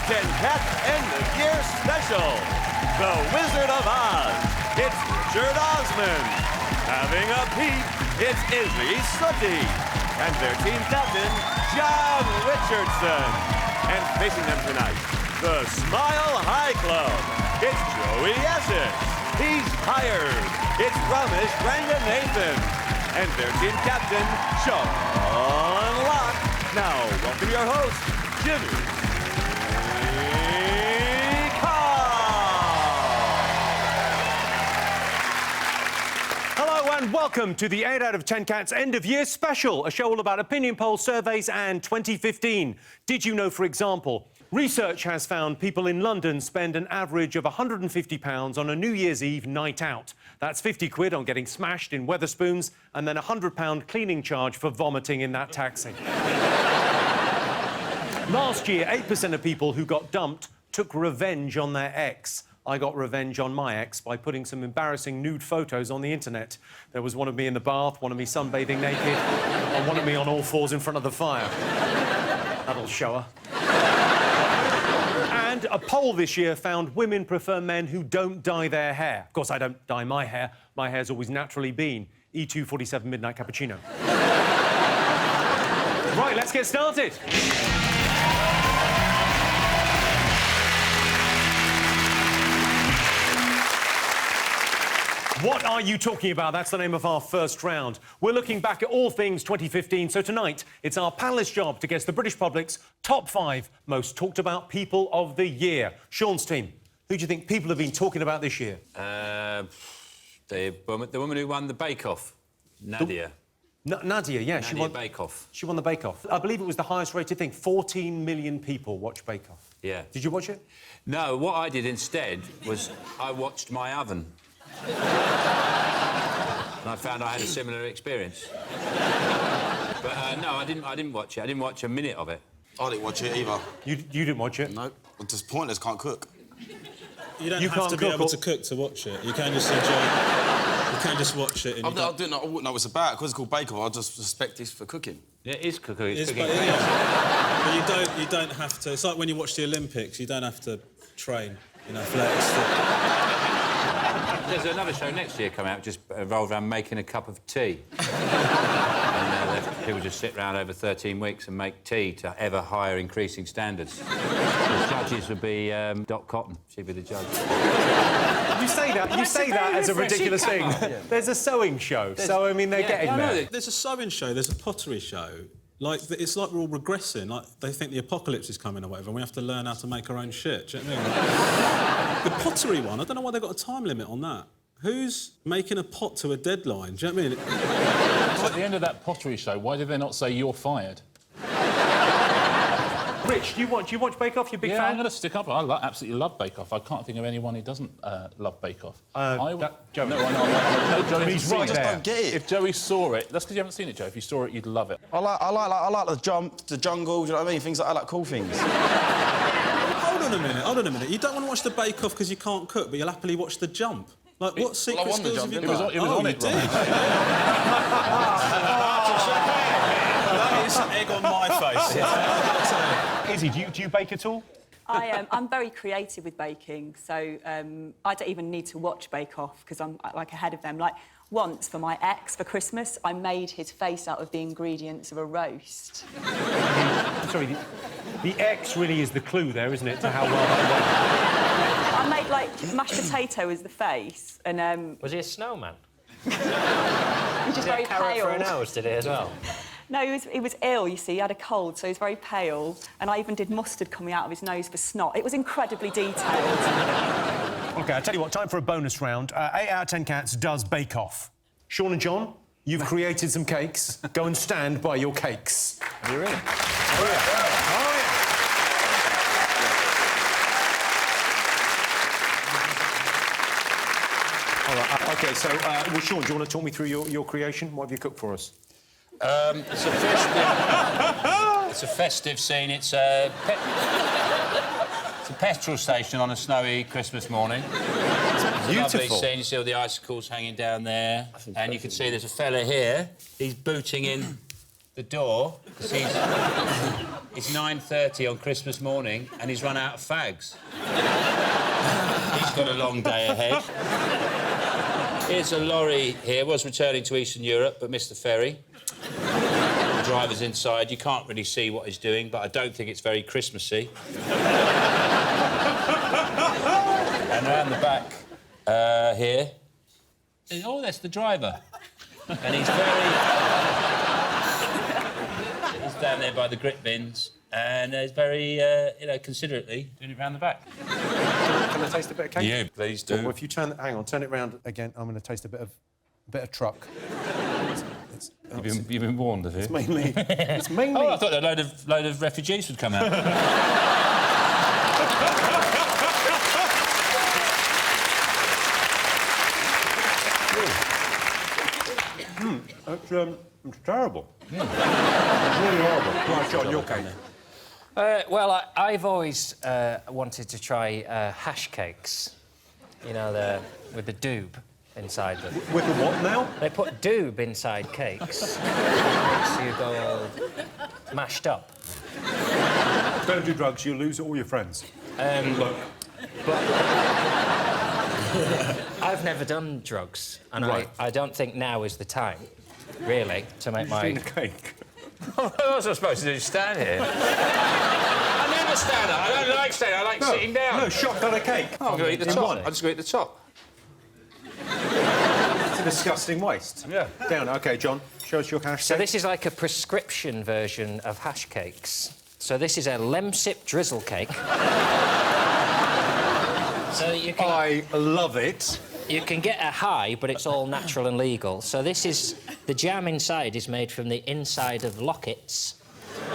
10 Cats End of Year Special. The Wizard of Oz, it's Richard Osman. Having a peep, it's Izzy Sooty. And their team captain, John Richardson. And facing them tonight, the Smile High Club. It's Joey Essex. He's hired. It's Ramesh Ranganathan. And their team captain, Sean Locke. Now, welcome your host, Jimmy Carr. Hello and welcome to the 8 out of 10 Cats End of Year Special, a show all about opinion polls, surveys and 2015. Did you know, for example, research has found people in London spend an average of £150 on a New Year's Eve night out. That's 50 quid on getting smashed in Wetherspoons and then a £100 cleaning charge for vomiting in that taxi. Last year, 8% of people who got dumped took revenge on their ex. I got revenge on my ex by putting some embarrassing nude photos on the internet. There was one of me in the bath, one of me sunbathing naked, and one of me on all fours in front of the fire. That'll show her. And a poll this year found women prefer men who don't dye their hair. Of course, I don't dye my hair. My hair's always naturally been. E247 Midnight Cappuccino. Right, let's get started. What are you talking about? That's the name of our first round. We're looking back at all things 2015, so tonight it's our panellist's job to guess the British public's top 5 most talked about people of the year. Sean's team, who do you think people have been talking about this year? The woman who won the Bake Off, Nadia. Nadia, yeah. Nadia she won Bake Off. She won the Bake Off. I believe it was the highest rated thing. 14 million people watched Bake Off. Yeah. Did you watch it? No, what I did instead was I watched my oven. And I found I had a similar experience. But no, I didn't watch it. I didn't watch a minute of it. I didn't watch it either. You didn't watch it? No. It's just pointless, can't cook. You don't have to be able to cook to watch it. You can just enjoy it. You can just watch it. And I wouldn't know what it's about. Because it's called Bake Off, I just suspect it's for cooking. Yeah, it is cooking. It's cooking. But you don't have to... It's like when you watch the Olympics, you don't have to train, you know, flex. There's another show next year coming out, just revolved around making a cup of tea. And people just sit around over 13 weeks and make tea to ever higher increasing standards. The judges would be Dot Cotton. She'd be the judge. You say that as a ridiculous thing. Yeah. There's a sewing show, so, I mean, they're getting there. There's a sewing show, there's a pottery show. Like, it's like we're all regressing. Like, they think the apocalypse is coming or whatever, and we have to learn how to make our own shit. Do you know what I mean? The pottery one, I don't know why they've got a time limit on that. Who's making a pot to a deadline? Do you know what I mean? At the end of that pottery show, why did they not say you're fired? Rich, do you watch Bake Off? You a big fan? I'm going to stick up. I absolutely love Bake Off. I can't think of anyone who doesn't love Bake Off. Joey. No, Joey, He's right there. I just don't get it. If Joey saw it, that's because you haven't seen it, Joe. If you saw it, you'd love it. I like the jump, the jungle, do you know what I mean? Things like that, like cool things. Hold on a minute. You don't want to watch the Bake Off because you can't cook, but you'll happily watch the jump. Like, what secret skills have you got? It was on it, right? That is egg on my face. Izzy, do you bake at all? I'm very creative with baking, so I don't even need to watch Bake Off because I'm, like, ahead of them. Like, once, for my ex, for Christmas, I made his face out of the ingredients of a roast. Sorry, the X really is the clue there, isn't it, to how well that I made, like, mashed potato as the face, and... Was he a snowman? He was just very carrot pale. for a nose, did he, as well? No, he was ill, you see, he had a cold, so he was very pale, and I even did mustard coming out of his nose for snot. It was incredibly detailed. OK, I'll tell you what, time for a bonus round. 8 out of 10 Cats does Bake Off. Sean and John, you've created some cakes. Go and stand by your cakes. Are you ready? Oh, yeah. Oh, yeah. All right, OK, so, well, Sean, do you want to talk me through your creation? What have you cooked for us? It's a festive scene. It's a petrol station on a snowy Christmas morning. It's beautiful. Lovely scene. You see all the icicles hanging down there, and you can see there's a fella here. He's booting in the door because It's 9:30 on Christmas morning and he's run out of fags. He's got a long day ahead. Here's a lorry here, was returning to Eastern Europe, but missed the ferry. The driver's inside. You can't really see what he's doing, but I don't think it's very Christmassy. And round the back here... Oh, that's the driver. And he's very... he's down there by the grit bins, and he's very, you know, considerately doing it round the back. Can I taste a bit of cake? Yeah, please do. Well, if you turn... Hang on, turn it round again. I'm going to taste a bit of truck. You've been warned, have you? It's mainly... It's mainly... Oh, I thought a load of refugees would come out. It's terrible. It's really horrible. Right, John, your cake. Well, I've always wanted to try hash cakes. You know, with the doob inside them. With the what now? They put doob inside cakes. So you go all mashed up. Don't do drugs, you'll lose all your friends. Look. But I've never done drugs, and right. I don't think now is the time, really, to make my... You've seen a cake. What was I supposed to do? Stand here? I never stand up. I don't like standing. I like sitting down. No, shotgun a cake. Oh, I'm going to eat the In top. one. I'm just going to eat the top. It's a disgusting waste. Yeah. Down. OK, John, show us your hash So cake. this is like a prescription version of hash cakes. So this is a lemsip drizzle cake. So you can... I love it. You can get a high, but it's all natural and legal. So this is... The jam inside is made from the inside of lockets. So you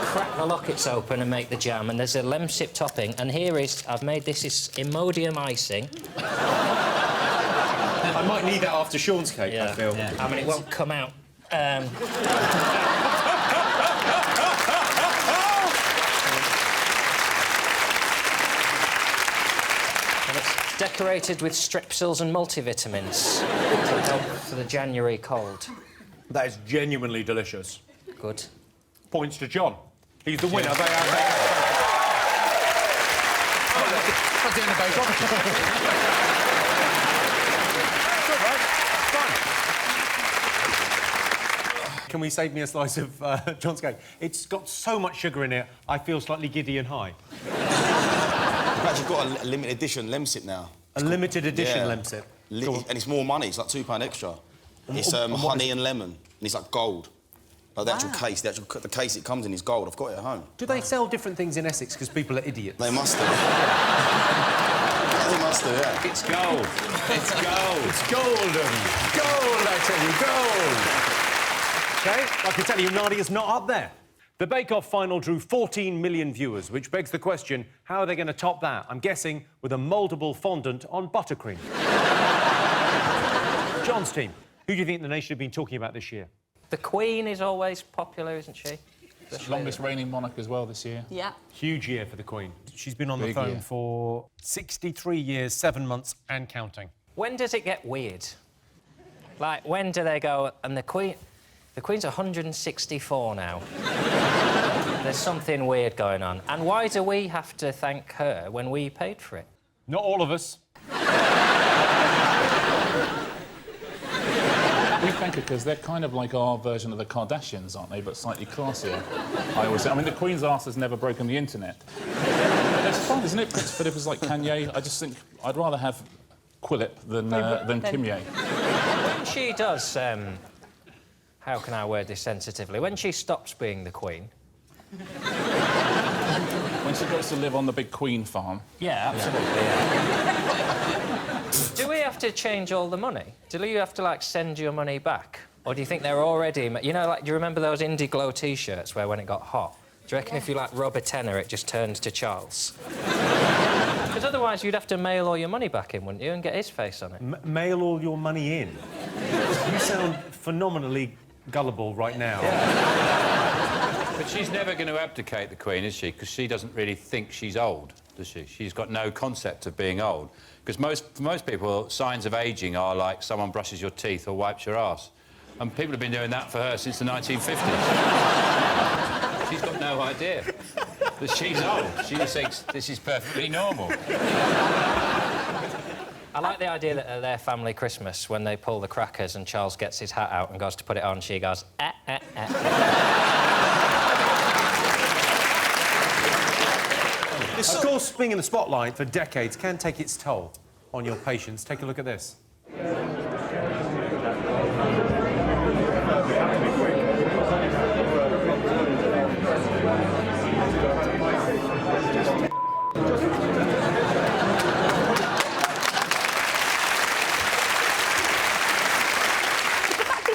crack the lockets open and make the jam, and there's a lemsip topping. And here is... I've made this is Imodium icing. I might need that after Sean's cake, I feel. Yeah. I mean, it won't come out. And it's decorated with strepsils and multivitamins to help for the January cold. That is genuinely delicious. Good. Points to John. He's the winner. They are... That's the end of Bake Off. Can we save me a slice of John's cake? It's got so much sugar in it, I feel slightly giddy and high. I've actually got a limited edition lemsip now. A limited edition Yeah. lemsip. And it's more money, it's like £2 extra. It's honey and lemon, and it's like gold. Like the actual case, the case it comes in is gold. I've got it at home. Do they sell different things in Essex because people are idiots? They must do. They must do, yeah. It's gold. It's gold. It's golden. Gold, I tell you, gold. OK, I can tell you Nadia's not up there. The Bake Off final drew 14 million viewers, which begs the question, how are they going to top that? I'm guessing with a mouldable fondant on buttercream. John's team, who do you think the nation have been talking about this year? The Queen is always popular, isn't she? Longest reigning monarch as well this year. Yeah. Huge year for the Queen. She's been on the Big phone year. for 63 years, 7 months and counting. When does it get weird? Like, when do they go... And the Queen's 164 now. There's something weird going on. And why do we have to thank her when we paid for it? Not all of us. We thank her because they're kind of like our version of the Kardashians, aren't they? But slightly classier. I always say. I mean, the Queen's arse has never broken the internet. It's fun, isn't it? Prince Philip is like Kanye. I just think I'd rather have Quillip than Kimye. When she does... how can I word this sensitively? When she stops being the Queen... When she goes to live on the big Queen farm. Yeah, absolutely. Yeah. Do we have to change all the money? Do you have to, like, send your money back? Or do you think they're already... You know, like, do you remember those Indie Glow T-shirts where when it got hot? Do you reckon if you, like, rub a tenner, it just turns to Charles? Because otherwise you'd have to mail all your money back in, wouldn't you, and get his face on it? Mail all your money in? You sound phenomenally gullible right now. But she's never going to abdicate, the Queen, is she? Because she doesn't really think she's old, does she? She's got no concept of being old. Because for most people, signs of ageing are like someone brushes your teeth or wipes your arse. And people have been doing that for her since the 1950s. She's got no idea. But she's old. She just thinks this is perfectly normal. I like the idea that at their family Christmas, when they pull the crackers and Charles gets his hat out and goes to put it on, she goes, eh, eh, eh. Of course, being in the spotlight for decades can take its toll on your patience. Take a look at this.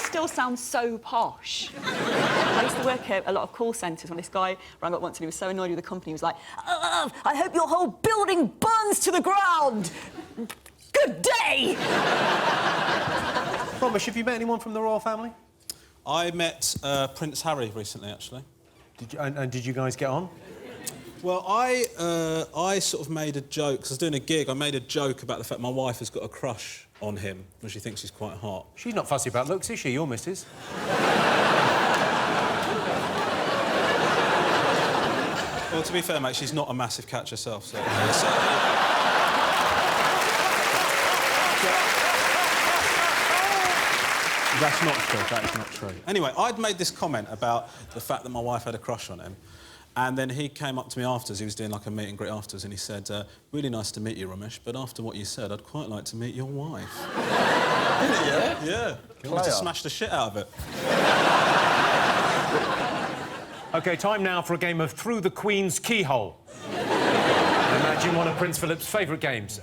Still sounds so posh. I used to work at a lot of call centres when this guy rang up once and he was so annoyed with the company. He was like, I hope your whole building burns to the ground. Good day. Romesh, have you met anyone from the royal family? I met Prince Harry recently, actually. Did you guys get on? Well, I sort of made a joke, because I was doing a gig, I made a joke about the fact my wife has got a crush on him, and she thinks he's quite hot. She's not fussy about looks, is she, your missus? Well, to be fair, mate, she's not a massive catch herself, so... That's not true, that is not true. Anyway, I'd made this comment about the fact that my wife had a crush on him, and then he came up to me afterwards, he was doing like a meet and greet afterwards, and he said, really nice to meet you, Romesh, but after what you said, I'd quite like to meet your wife. Really, yeah? Yeah. I wanted to smash the shit out of it. OK, time now for a game of Through the Queen's Keyhole. I imagine one of Prince Philip's favourite games.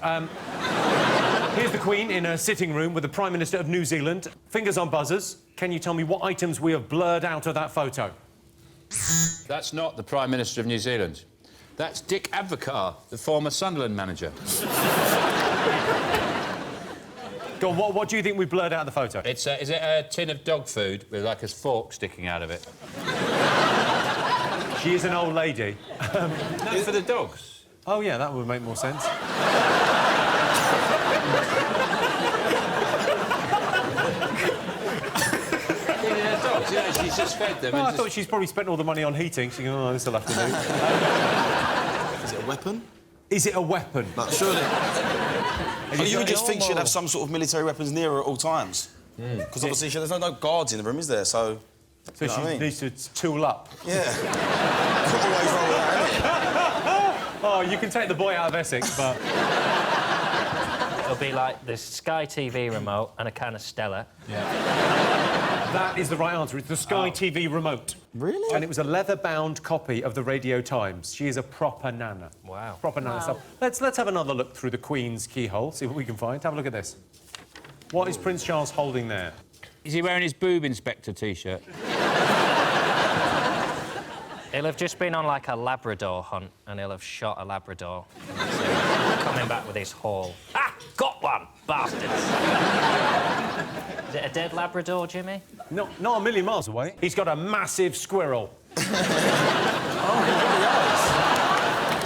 Here's the Queen in a sitting room with the Prime Minister of New Zealand. Fingers on buzzers. Can you tell me what items we have blurred out of that photo? That's not the Prime Minister of New Zealand. That's Dick Advocaat, the former Sunderland manager. Go on, what do you think we blurred out of the photo? Is it a tin of dog food with, like, a fork sticking out of it? She is an old lady. No, for the dogs. Oh, yeah, that would make more sense. Dogs, yeah, she's just fed them. Well, I thought she's probably spent all the money on heating. She goes, oh, this will have to do. Is it a weapon? Is it a weapon? Like, surely... you would just think she'd have some sort of military weapons near her at all times. Because obviously there's no guards in the room, is there? So she needs to tool up. Yeah. Can't always roll with that, innit? Oh, you can take the boy out of Essex, but... It'll be like this Sky TV remote and a can of Stella. Yeah. That is the right answer. It's the Sky TV remote. Really? And it was a leather-bound copy of the Radio Times. She is a proper nana. Wow. Proper nana stuff. Let's have another look through the Queen's keyhole, see what we can find. Have a look at this. What is Prince Charles holding there? Is he wearing his boob inspector T-shirt? He'll have just been on, like, a Labrador hunt, and he'll have shot a Labrador. Coming back with his haul. Ah! Got one! Bastards! Is it a dead Labrador, Jimmy? Not a million miles away. He's got a massive squirrel.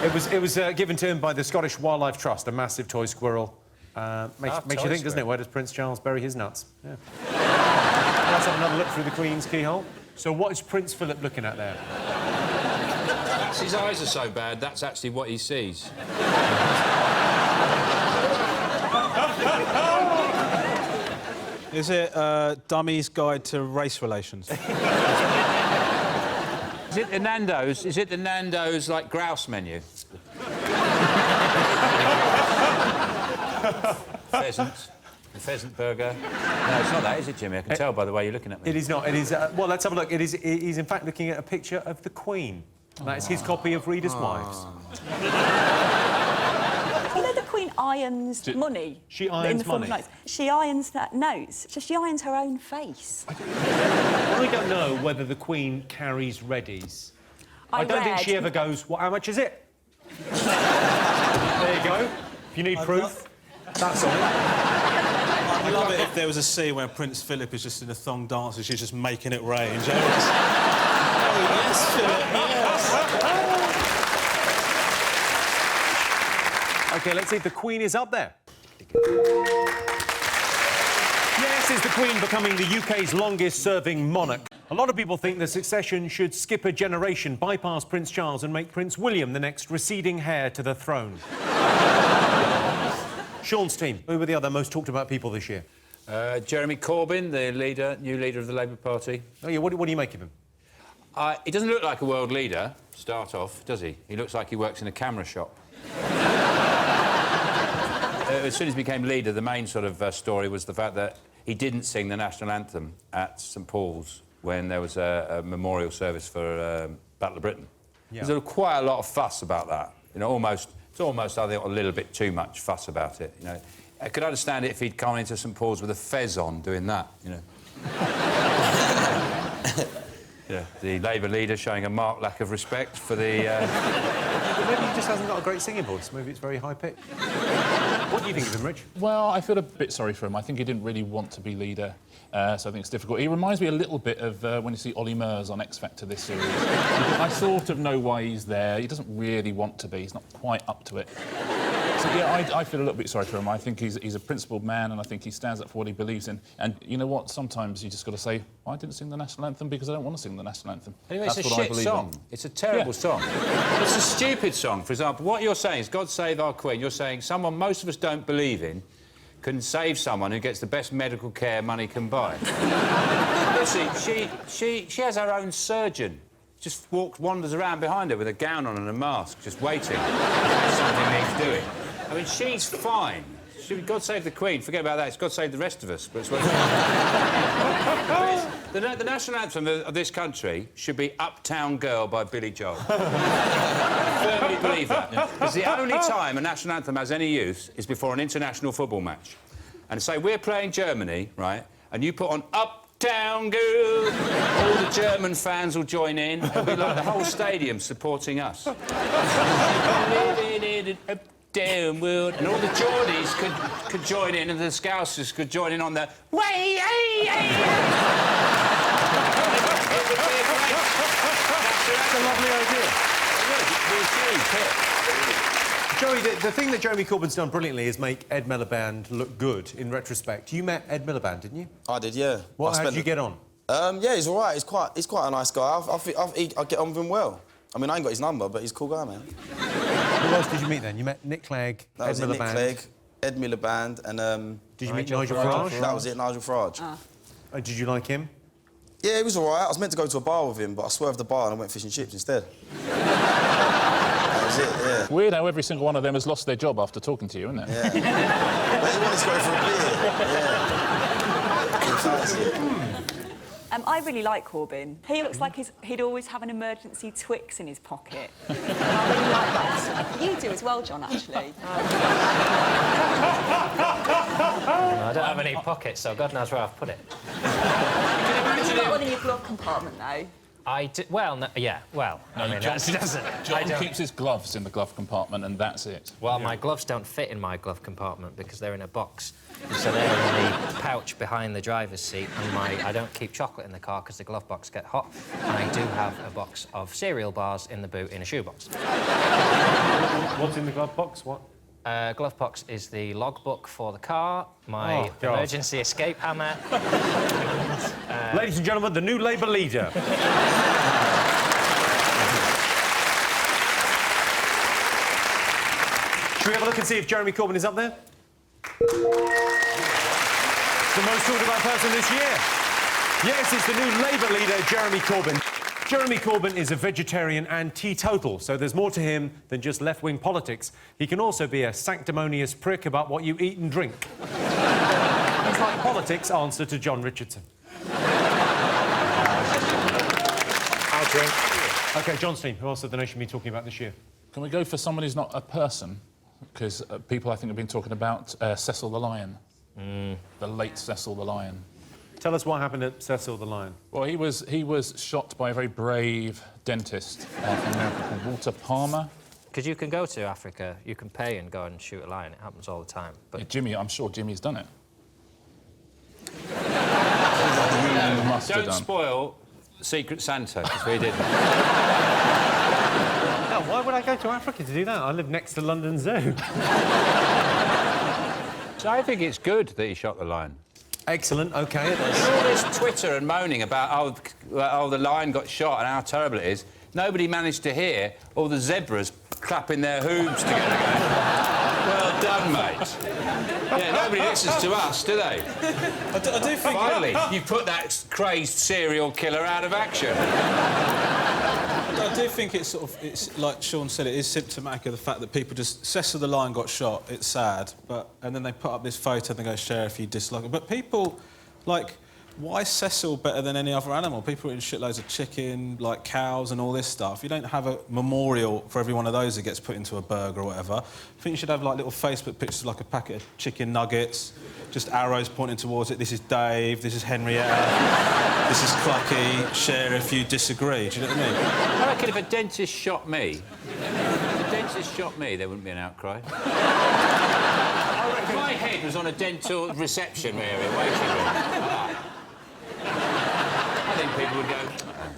It was given to him by the Scottish Wildlife Trust, a massive toy squirrel. Makes you think, doesn't it? Where does Prince Charles bury his nuts? Yeah. Let's have another look through the Queen's keyhole. So what is Prince Philip looking at there? His eyes are so bad, that's actually what he sees. Is it Dummy's Guide to Race Relations? Is it the Nando's? Is it the Nando's, like, grouse menu? Pheasant. The pheasant burger. No, it's not that, is it, Jimmy? I can tell by the way you're looking at me. It is not. It is... well, let's have a look. He's in fact looking at a picture of the Queen. That is his copy of Reader's Wives. You know the Queen irons money? She irons in the form money? of notes. She irons that notes. She irons her own face. I don't know whether the Queen carries readies. I don't think she ever goes, well, how much is it? There you go. If you need proof, that's all. I'd love it if there was a scene where Prince Philip is just in a thong dance and she's just making it rain. Oh, yes, Philip, yes. OK, let's see if the Queen is up there. Yes, is the Queen becoming the UK's longest-serving monarch? A lot of people think the succession should skip a generation, bypass Prince Charles and make Prince William the next receding heir to the throne. Sean's team, who were the other most talked about people this year? Jeremy Corbyn, the new leader of the Labour Party. Oh, yeah, what do you make of him? He doesn't look like a world leader, to start off, does he? He looks like he works in a camera shop. As soon as he became leader, the main sort of story was the fact that he didn't sing the national anthem at St Paul's when there was a memorial service for Battle of Britain. Yeah. There's quite a lot of fuss about that. You know, it's almost, I think, a little bit too much fuss about it, you know. I could understand it if he'd come into St Paul's with a fez on doing that, you know. Yeah, the Labour leader showing a marked lack of respect for the... Maybe he just hasn't got a great singing voice. Maybe it's very high-pitched. What do you think of him, Rich? Well, I feel a bit sorry for him. I think he didn't really want to be leader, so I think it's difficult. He reminds me a little bit of when you see Ollie Murs on X Factor this series. I sort of know why he's there. He doesn't really want to be. He's not quite up to it. So, yeah, I feel a little bit sorry for him. I think he's a principled man, and I think he stands up for what he believes in. And you know what? Sometimes you just got to say, I didn't sing the national anthem because I don't want to sing the national anthem. Anyway, That's it's a what I shit believe song. in. It's a terrible song. It's a stupid song. For example, what you're saying is God Save Our Queen. You're saying someone most of us don't believe in can save someone who gets the best medical care money can buy. Listen, she has her own surgeon. Just wanders around behind her with a gown on and a mask, just waiting. Something needs doing. I mean, she's fine. God save the Queen. Forget about that. It's God save the rest of us. But it's the national anthem of this country should be Uptown Girl by Billy Joel. I firmly believe that. Because the only time a national anthem has any use is before an international football match. And say, we're playing Germany, right, and you put on Uptown Girl, all the German fans will join in. It'll be like the whole stadium supporting us. Living in an uptown world. And all the Geordies could join in, and the Scousers could join in on the way, That's a lovely idea. Joey, the thing that Jeremy Corbyn's done brilliantly is make Ed Miliband look good in retrospect. You met Ed Miliband, didn't you? I did, yeah. How did you get on? Yeah, he's all right. He's quite a nice guy. I get on with him well. I mean, I ain't got his number, but he's a cool guy, man. Who else did you meet then? You met Nick Clegg, Ed Miliband. Nick Clegg, Ed Miliband, and did you meet Nigel Farage? That was it, Nigel Farage. Did you like him? Yeah, he was all right. I was meant to go to a bar with hm, but I swerved the bar and I went fish and chips instead. That was it, yeah. Weird how every single one of them has lost their job after talking to you, isn't it? Yeah. They wanted to go for a beer. Yeah. I really like Corbyn. He looks like he'd always have an emergency Twix in his pocket. I really like that. You do as well, John, actually. I don't have any pockets, so God knows where I've put it. You've got one in your glove compartment, though. I do... Well, no, yeah, well, I mean, that doesn't... John keeps his gloves in the glove compartment, and that's it. Well, my gloves don't fit in my glove compartment because they're in a box. So they're in the pouch behind the driver's seat, and I don't keep chocolate in the car because the glove box get hot. And I do have a box of cereal bars in the boot in a shoebox. What's in the glove box? What? Glove box is the logbook for the car, my emergency escape hammer. Ladies and gentlemen, the new Labour leader. Should we have a look and see if Jeremy Corbyn is up there? The most talked about person this year. Yes, it's the new Labour leader, Jeremy Corbyn. Jeremy Corbyn is a vegetarian and teetotal, so there's more to him than just left-wing politics. He can also be a sanctimonious prick about what you eat and drink. He's like politics' answer to John Richardson. I'll drink. OK, John's team, who else have the nation been talking about this year? Can we go for someone who's not a person? Because people, I think, have been talking about Cecil the Lion. The late Cecil the Lion. Tell us what happened at Cecil the Lion. Well, he was shot by a very brave dentist from America called Walter Palmer. Because you can go to Africa, you can pay and go and shoot a lion. It happens all the time. But Yeah, Jimmy, I'm sure Jimmy's done it. Don't spoil Secret Santa, because we did. No, why would I go to Africa to do that? I live next to London Zoo. So I think it's good that he shot the lion. Excellent, OK. All this Twitter and moaning about, oh, the lion got shot and how terrible it is, nobody managed to hear all the zebras clapping their hooves together going, well done, mate. Yeah, nobody listens to us, do they? I do think... Finally, you put that crazed serial killer out of action. I do think it's sort of, it's like Sean said, it is symptomatic of the fact that people just... Cecil the Lion got shot, it's sad, but... And then they put up this photo and they go, share if you dislike it. But people, like, why is Cecil better than any other animal? People are eating shitloads of chicken, like cows and all this stuff. You don't have a memorial for every one of those that gets put into a burger or whatever. I think you should have, like, little Facebook pictures of, like, a packet of chicken nuggets, just arrows pointing towards it. This is Dave, this is Henrietta, this is Clucky, share if you disagree. Do you know what I mean? I reckon if a dentist shot me, there wouldn't be an outcry. I reckon if my head was on a dental reception area, waiting room. I think people would go...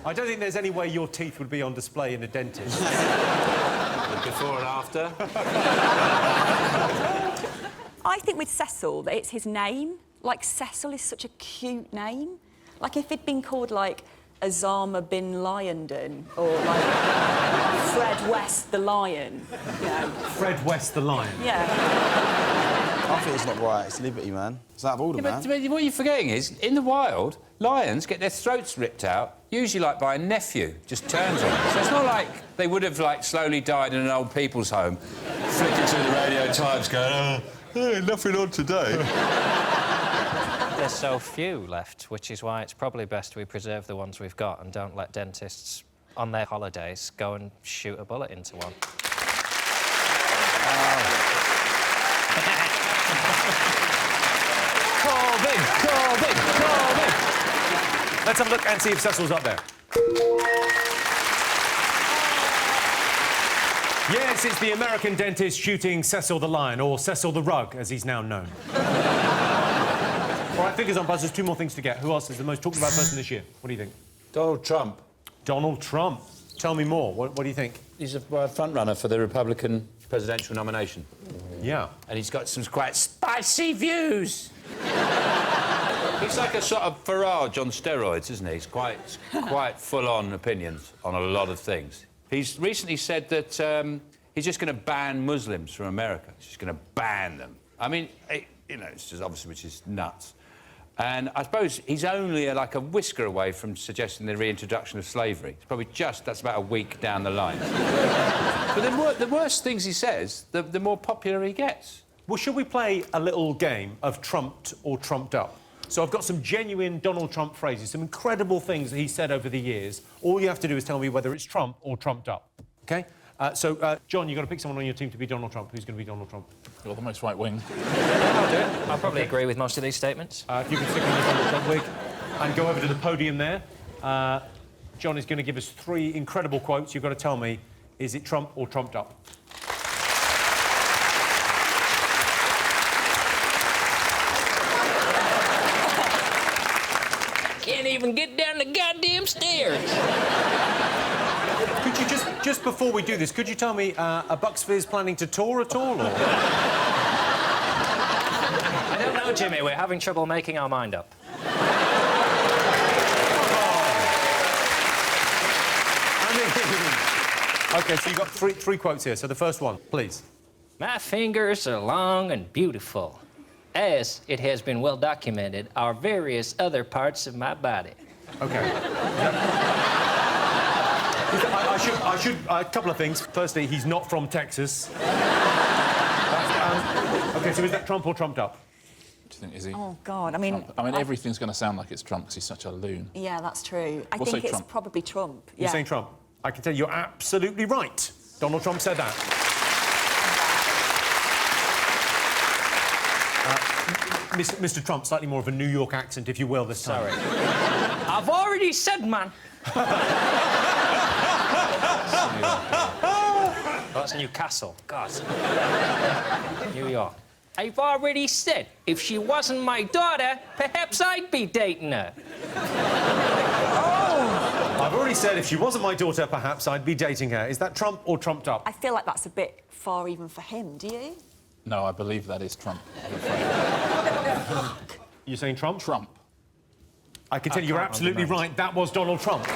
I don't think there's any way your teeth would be on display in a dentist. Before and after. I think with Cecil that it's his name. Like, Cecil is such a cute name. Like, if it'd been called, like, Osama bin Lyondon or, like, Fred West the Lion, you know. Fred West the Lion? Yeah. I think it's not right. It's Liberty, man. It's out of order, man. But what you're forgetting is, in the wild, lions get their throats ripped out, usually, like, by a nephew, just turns on them. So it's not like they would have, like, slowly died in an old people's home, flicking through the Radio Times going, oh, nothing on today. There's so few left, which is why it's probably best we preserve the ones we've got and don't let dentists, on their holidays, go and shoot a bullet into one. Corbyn! Let's have a look and see if Cecil's up there. Yes, it's the American dentist shooting Cecil the Lion, or Cecil the Rug, as he's now known. All right, fingers on buzzers, 2 more things to get. Who else is the most talked about person this year? What do you think? Donald Trump. Donald Trump. Tell me more. What do you think? He's a front-runner for the Republican presidential nomination. Yeah. And he's got some quite spicy views. He's like a sort of Farage on steroids, isn't he? He's quite full-on opinions on a lot of things. He's recently said that he's just going to ban Muslims from America. He's just going to ban them. I mean, you know, it's just obviously, which is nuts. And I suppose he's only like a whisker away from suggesting the reintroduction of slavery. It's probably that's about a week down the line. But the worse things he says, the more popular he gets. Well, should we play a little game of trumped or trumped up? So I've got some genuine Donald Trump phrases, some incredible things that he said over the years. All you have to do is tell me whether it's Trump or trumped up, OK? John, you've got to pick someone on your team to be Donald Trump. Who's going to be Donald Trump? You're the most right-wing. I'll probably agree with most of these statements. If you can stick on the Donald Trump wig and go over to the podium there. John is going to give us 3 incredible quotes. You've got to tell me, is it Trump or trumped up? Can't even get down the goddamn stairs. Could you just before we do this, could you tell me, are Bucks Fizz planning to tour at all, or...? I don't know, Jimmy. We're having trouble making our mind up. OK, so you've got three quotes here. So the first one, please. My fingers are long and beautiful. As it has been well documented, are various other parts of my body. OK. I should... a couple of things. Firstly, he's not from Texas. OK, so is that Trump or trumped up? What do you think, is he? Oh, God, I mean... Trump. I mean, everything's going to sound like it's Trump because he's such a loon. Yeah, that's true. I We'll think say it's Trump. probably Trump. You're saying Trump? I can tell you're absolutely right. Donald Trump said that. Mr. Trump, slightly more of a New York accent, if you will, this time. Sorry. I've already said, man. That's Newcastle. God. New York. I've already said, if she wasn't my daughter, perhaps I'd be dating her. I've already said if she wasn't my daughter, perhaps I'd be dating her. Is that Trump or trumped up? I feel like that's a bit far even for him, do you? No, I believe that is Trump. You're saying Trump? Trump. I can tell you you're absolutely right. That was Donald Trump.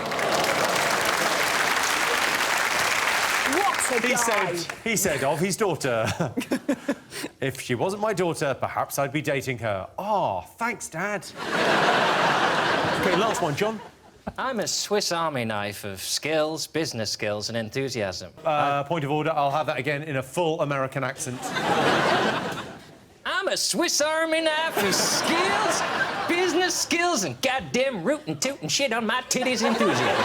What a guy! He said of his daughter, if she wasn't my daughter, perhaps I'd be dating her. Oh, thanks, Dad. OK, last one, John. I'm a Swiss Army knife of skills, business skills and enthusiasm. Point of order, I'll have that again in a full American accent. I'm a Swiss Army knife of skills, business skills and goddamn rootin' tootin' shit on my titties enthusiasm.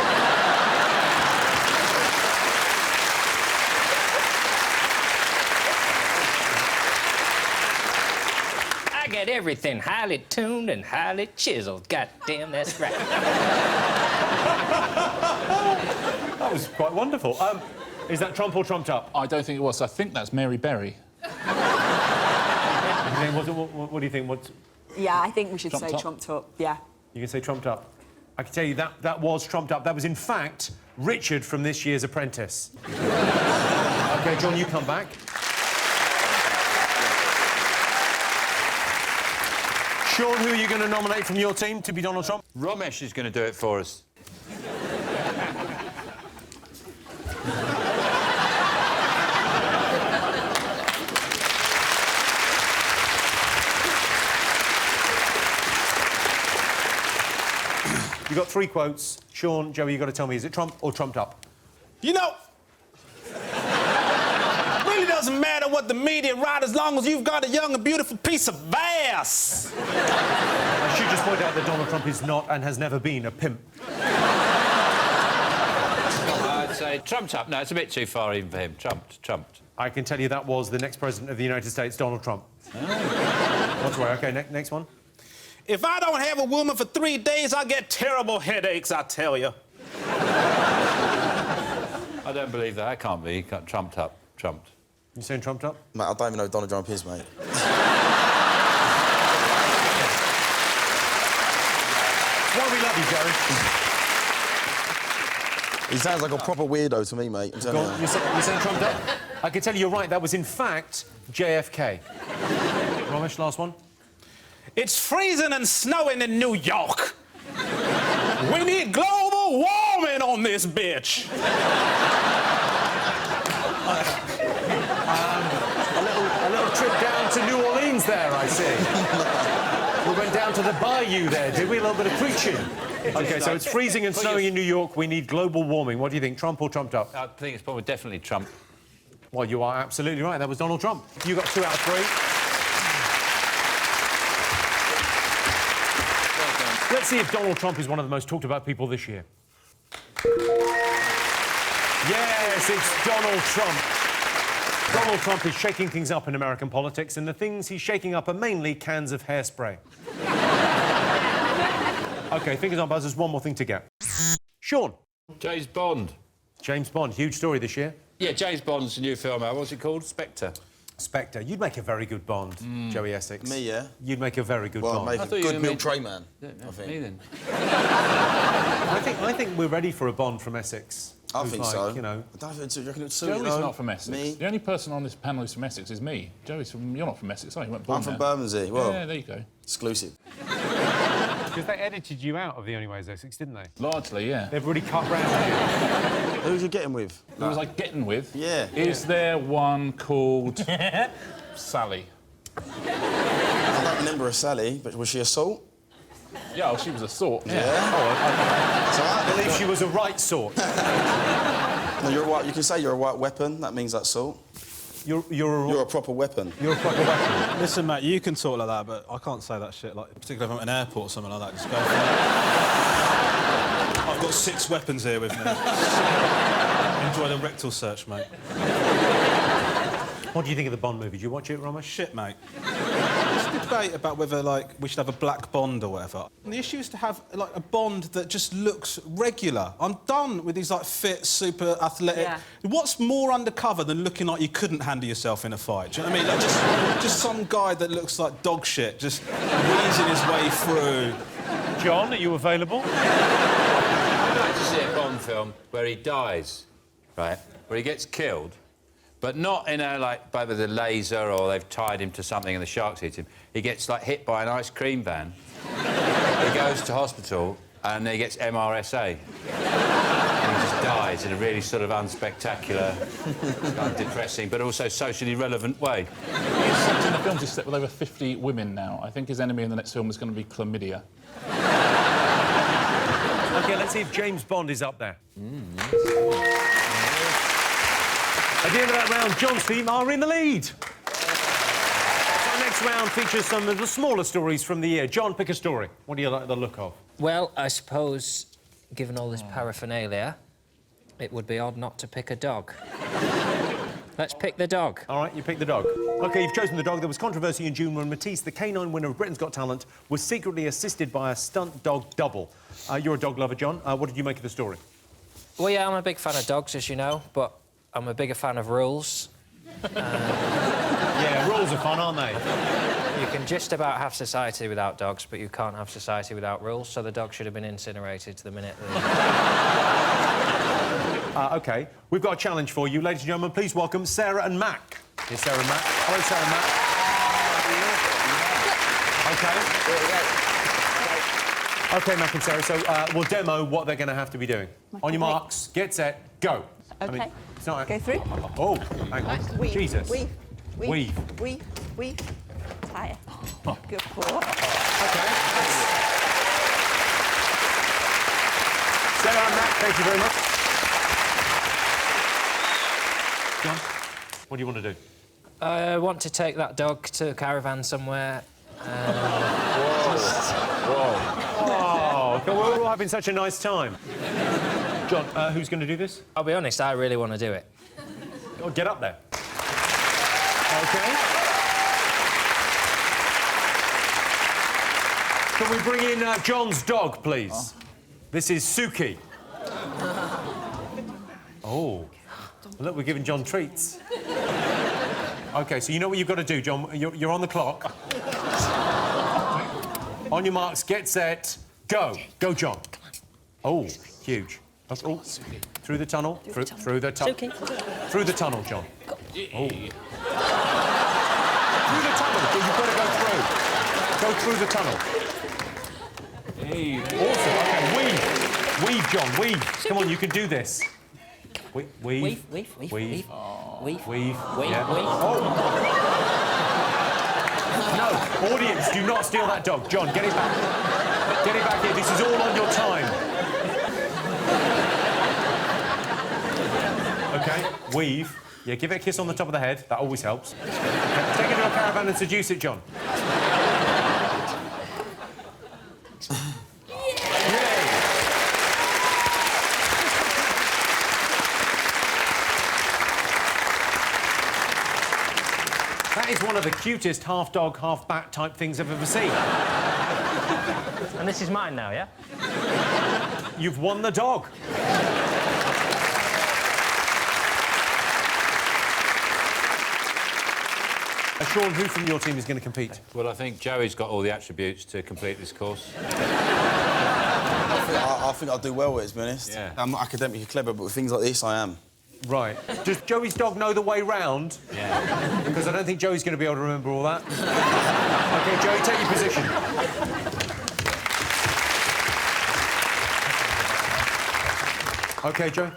I get everything highly tuned and highly chiseled. Goddamn, that's right. That was quite wonderful. Is that Trump or trumped up? I don't think it was. I think that's Mary Berry. What do you think? Yeah, I think we should Trumped say up. trumped up, yeah. You can say trumped up. I can tell you that was trumped up. That was, in fact, Richard from this year's Apprentice. OK, John, you come back. Sean, who are you going to nominate from your team to be Donald Trump? Ramesh is going to do it for us. You got 3 quotes. Sean, Joey, you got to tell me, is it Trump or trumped up? You know, really doesn't matter what the media write as long as you've got a young and beautiful piece of ass. I should just point out that Donald Trump is not and has never been a pimp. I'd say trumped up. No, it's a bit too far even for him. Trumped. I can tell you that was the next president of the United States, Donald Trump. Oh. That's right. OK, next one. If I don't have a woman for 3 days, I get terrible headaches, I tell you. I don't believe that. That can't be. Trumped up. Trumped. You saying trumped up? Mate, I don't even know who Donald Trump is, mate. Why we love you, Jerry. He sounds like a proper weirdo to me, mate. I'm telling you. You're saying trumped up? I can tell you you're right. That was, in fact, JFK. Ramesh, last one. It's freezing and snowing in New York. We need global warming on this bitch. A little trip down to New Orleans there, I see. We went down to the bayou there, did we? A little bit of preaching. OK, so it's freezing and snowing in New York. We need global warming. What do you think, Trump or trumped up? I think it's probably definitely Trump. Well, you are absolutely right. That was Donald Trump. You got 2 out of 3. Let's see if Donald Trump is one of the most talked about people this year. Yes, it's Donald Trump. Donald Trump is shaking things up in American politics, and the things he's shaking up are mainly cans of hairspray. OK, fingers on buzzers, one more thing to get. Sean. James Bond. James Bond, huge story this year. Yeah, James Bond's new film out. What's it called? Spectre. Spectre. You'd make a very good Bond, Joey Essex. Me, yeah? You'd make a very good Well, Bond. I'd make a good milk tray man, I think. Me then. I think we're ready for a Bond from Essex. I who's think like, so. You know... I don't think it's... You reckon it's Joey's not from Essex. Me? The only person on this panel who's from Essex is me. Joey's from... You're not from Essex, are you? You weren't born I'm from there. Bermondsey. Well, Yeah, there you go. exclusive. Because they edited you out of The Only Way is Essex, didn't they? Largely, yeah. They've really cut round you. Who's you getting with? Who was I getting with? Yeah. Is there one called Sally? I don't remember a Sally, but was she a salt? Yeah, well, she was a sort. Yeah. I believe she was a right sort. No, you're a white, you can say you're a white weapon. That means that's salt. You're a proper weapon. You're a proper weapon. Listen, mate, you can talk like that, but I can't say that shit. Like, particularly if I'm at an airport or something like that. Just go for it. I've got 6 weapons here with me. Enjoy the rectal search, mate. What do you think of the Bond movie? Did you watch it, Ramesh? Shit, mate. There's a debate about whether, like, we should have a black Bond or whatever. And the issue is to have, like, a Bond that just looks regular. I'm done with these, like, fit, super athletic... Yeah. What's more undercover than looking like you couldn't handle yourself in a fight? Do you know what I mean? Like, just some guy that looks like dog shit, just wheezing his way through. John, are you available? I'd like to see a Bond film where he dies, right? Where he gets killed, But not in a, like, with a laser or they've tied him to something and the sharks hit him. He gets, like, hit by an ice cream van. He goes to hospital and he gets MRSA. And he just dies in a really sort of unspectacular, kind of depressing, but also socially relevant way. In the films, he's slept with over 50 women now. I think his enemy in the next film is going to be chlamydia. OK, let's see if James Bond is up there. At the end of that round, John's team are in the lead. Our next round features some of the smaller stories from the year. John, pick a story. What do you like the look of? Well, I suppose, given all this paraphernalia, it would be odd not to pick a dog. Let's pick the dog. All right, you pick the dog. OK, you've chosen the dog. There was controversy in June when Matisse, the canine winner of Britain's Got Talent, was secretly assisted by a stunt dog double. You're a dog lover, John. What did you make of the story? Well, yeah, I'm a big fan of dogs, as you know, but I'm a bigger fan of rules. Yeah, rules are fun, aren't they? You can just about have society without dogs, but you can't have society without rules, so the dog should have been incinerated the minute that... OK, we've got a challenge for you. Ladies and gentlemen, please welcome Sarah and Mac. Here's Sarah and Mac. Hello, Sarah and Mac. OK. OK, Mac and Sarah, so we'll demo what they're going to have to be doing. On your marks, get set, go. OK. I mean, it's not... Go through. Oh, hang on. Weave. Jesus. Weave. Weave. Weave. Weave. Tie it. Good pull. OK. Sarah and Mac, thank you very much. John, what do you want to do? I want to take that dog to a caravan somewhere. Oh, we're all having such a nice time. John, who's going to do this? I'll be honest, I really want to do it. Oh, get up there. OK. Can we bring in John's dog, please? This is Suki. Oh. Look, we're giving John treats. OK, so you know what you've got to do, John. You're on the clock. On your marks, get set, go. Go, John. Oh, huge. Oh, through the tunnel. Through the tunnel. Through the tunnel, John. Oh. Through the tunnel. You've got to go through. Go through the tunnel. Hey. Awesome. OK, weave. Weave, John, weave. Come on, you can do this. Weave. Weave. Weave. Weave. Yeah. Oh. No, audience, do not steal that dog. John, get it back. Get it back here. This is all on your time. OK, weave. Yeah, give it a kiss on the top of the head. That always helps. Okay, take it to a caravan and seduce it, John. That is one of the cutest half-dog, half-bat type things I've ever seen. And this is mine now, yeah? You've won the dog. Sean, who from your team is going to compete? Well, I think Joey's got all the attributes to complete this course. I think I'll do well with it, to be honest. Yeah. I'm not academically clever, but with things like this, I am. Right. Does Joey's dog know the way round? Yeah. Because I don't think Joey's going to be able to remember all that. OK, Joey, take your position. OK, Joey,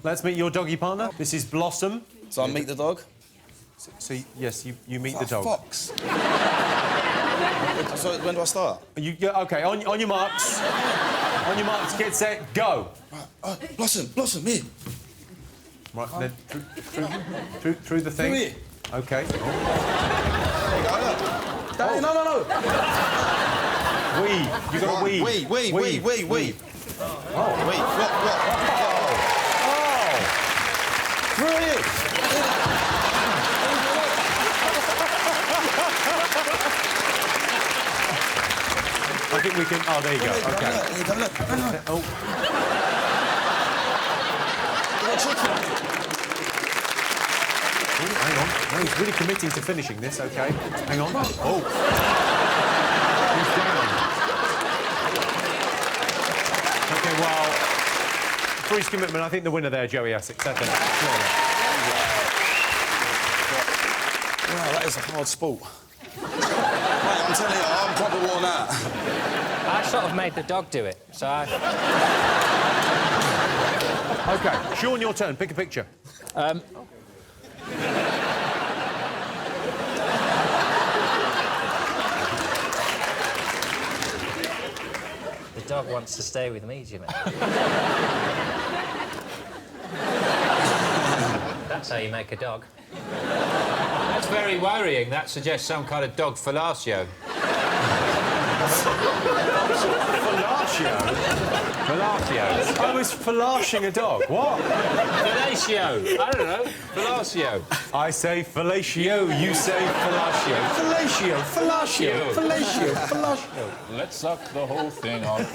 let's meet your doggy partner. This is Blossom. So I meet the dog? So, yes, you meet the dog. Fox. So when do I start? OK, on your marks. On your marks, get set, go. Right, Blossom, here. Right, then through the thing. Through here. OK. Daddy, no. Weave. You got to weave. Weave. Oh. Wait, what? Oh. Through here. I think we can... Oh, there you go. OK. Look. Oh. Hang on. No, he's really committing to finishing this, OK. Hang on. Oh. He's down. OK, well, for his commitment, I think the winner there, Joey Essex. That's it. That is a hard sport. Mate, I'm telling you, I'm proper worn out. I sort of made the dog do it, so I... OK, Sean, your turn. Pick a picture. The dog wants to stay with me, Jimmy. That's how you make a dog. That's very worrying. That suggests some kind of dog fellatio. Fellatio? Fellatio. I was fellashing a dog. What? Fellatio. I don't know. Fellatio. I say fellatio, you say fellatio. Fellatio, fellatio, fellatio, fellatio. Let's suck the whole thing off. It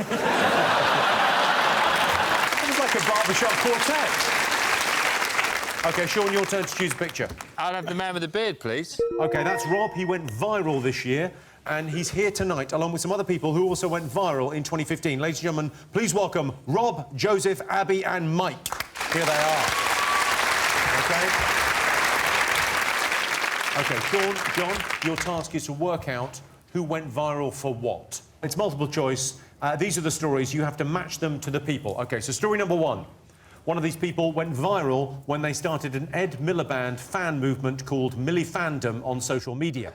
was like a barbershop quartet. OK, Sean, your turn to choose a picture. I'll have the man with the beard, please. OK, that's Rob. He went viral this year, and he's here tonight, along with some other people who also went viral in 2015. Ladies and gentlemen, please welcome Rob, Joseph, Abby and Mike. Here they are. OK? OK, Sean, John, your task is to work out who went viral for what. It's multiple choice. These are the stories. You have to match them to the people. OK, so story number one. One of these people went viral when they started an Ed Miliband fan movement called Millifandom on social media.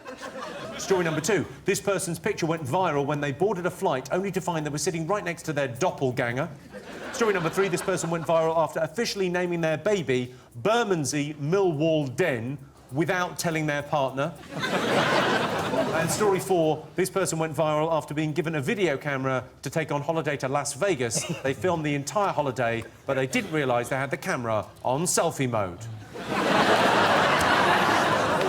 Story number two. This person's picture went viral when they boarded a flight only to find they were sitting right next to their doppelganger. Story number three. This person went viral after officially naming their baby Bermondsey Millwall Den without telling their partner. And story four, this person went viral after being given a video camera to take on holiday to Las Vegas. They filmed the entire holiday, but they didn't realise they had the camera on selfie mode.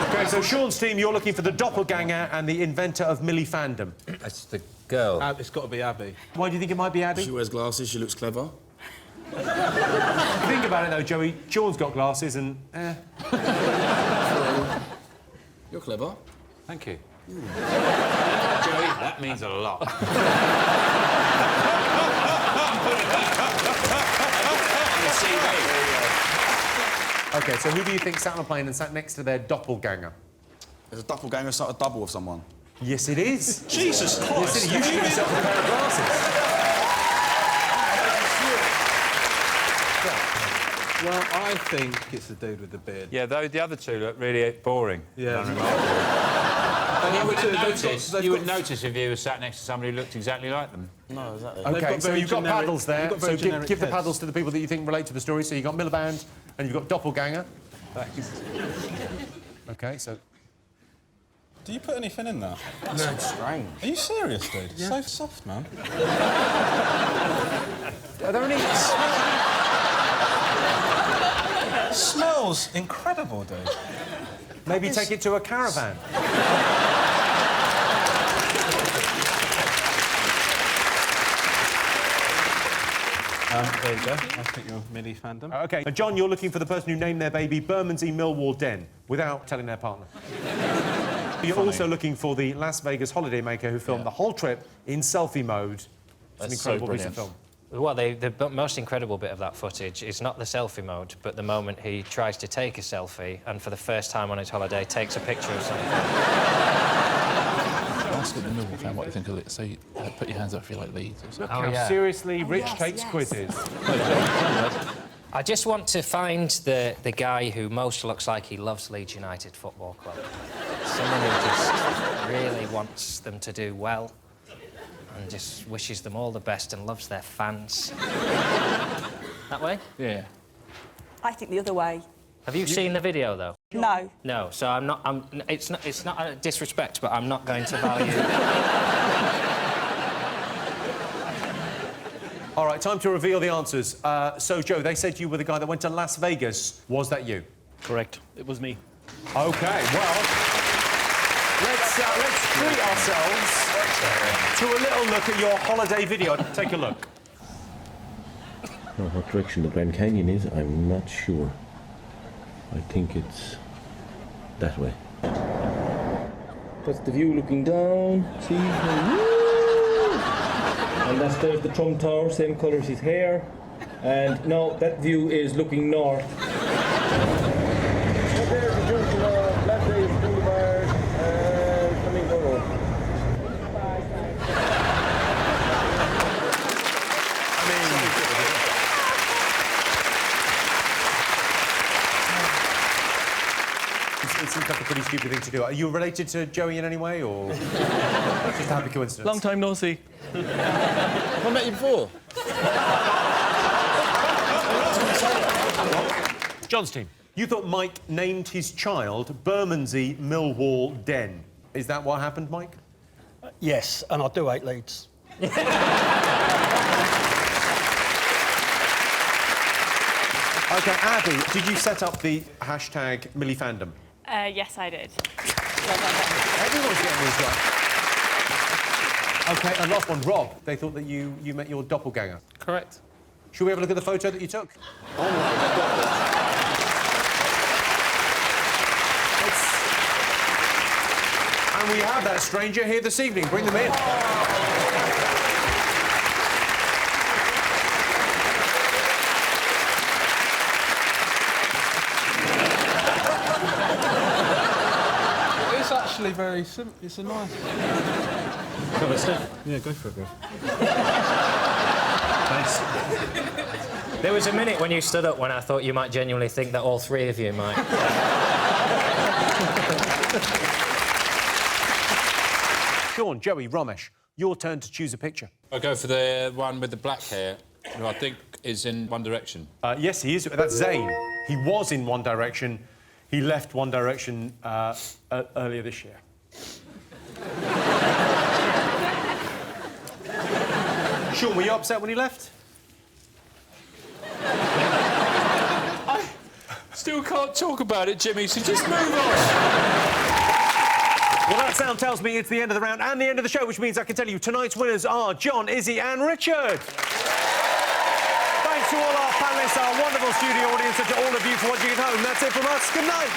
OK, so Sean's team, you're looking for the doppelganger and the inventor of Millifandom. That's the girl. It's got to be Abby. Why do you think it might be Abby? She wears glasses, she looks clever. Think about it, though, Joey. Sean's got glasses and... You're clever. Thank you. Joey, that means a lot. OK, so who do you think sat on a plane and sat next to their doppelganger? There's a doppelganger start a double with someone. Yes, it is. Jesus Christ! Yes, it is. You should give yourself a pair of glasses. Well, I think it's the dude with the beard. Yeah, though the other two look really boring. Yeah. You would notice if you were sat next to somebody who looked exactly like them. No, exactly. OK, so you've got paddles there. Got So generic give the heads. paddles to the people that you think relate to the story. So you've got Miliband and you've got doppelganger. OK, so... Do you put anything in that? That's so strange. Are you serious, dude? Yeah. So soft, man. Are there any... Smells incredible, dude. Maybe take it to a caravan. There you go. I think you're Millifandom. OK, John, you're looking for the person who named their baby Bermondsey Millwall Den without telling their partner. You're also looking for the Las Vegas holidaymaker who filmed the whole trip in selfie mode. It's an incredible piece of film. Well, the most incredible bit of that footage is not the selfie mode, but the moment he tries to take a selfie and for the first time on his holiday takes a picture of something. Ask the Millwall fan what you think of it. Say, put your hands up if you like these. Or something. Look how seriously Rich takes quizzes. I just want to find the guy who most looks like he loves Leeds United Football Club. Someone who just really wants them to do well and just wishes them all the best and loves their fans. That way? Yeah. I think the other way. Have you seen the video, though? No. No, so it's not a disrespect, but I'm not going to value... All right, time to reveal the answers. So, Joe, they said you were the guy that went to Las Vegas. Was that you? Correct. It was me. OK, well, let's treat ourselves to a little look at your holiday video. Take a look. Now, what direction the Grand Canyon is, I'm not sure. I think it's that way. That's the view looking down. See? And there's the Trump Tower, same colour as his hair. And no, that view is looking north. There's the junction of Blackface Boulevard. seems like a pretty stupid thing to do. Are you related to Joey in any way, or just a happy coincidence? Long time no see. Have I met you before? John's team. You thought Mike named his child Bermondsey Millwall Den. Is that what happened, Mike? Yes, and I do hate Leeds. OK, Abby, did you set up the hashtag MillyFandom? Yes, I did. Everyone's getting these right. OK, and last one, Rob. They thought that you met your doppelganger. Correct. Should we have a look at the photo that you took? Oh, my God. And we have that stranger here this evening. Bring them in. It's actually very simple. It's a nice... Cover stuff. Yeah, go for it, bro. Thanks. There was a minute when you stood up when I thought you might genuinely think that all three of you might. Sean, Joey, Ramesh, your turn to choose a picture. I'll go for the one with the black hair, who I think is in One Direction. Yes, he is. That's Zayn. He was in One Direction. He left One Direction earlier this year. Sean, were you upset when he left? I still can't talk about it, Jimmy, so just move on. Well, that sound tells me it's the end of the round and the end of the show, which means I can tell you tonight's winners are John, Izzy and Richard. Thanks to all our panellists, our wonderful studio audience, and to all of you for watching at home. That's it from us. Good night.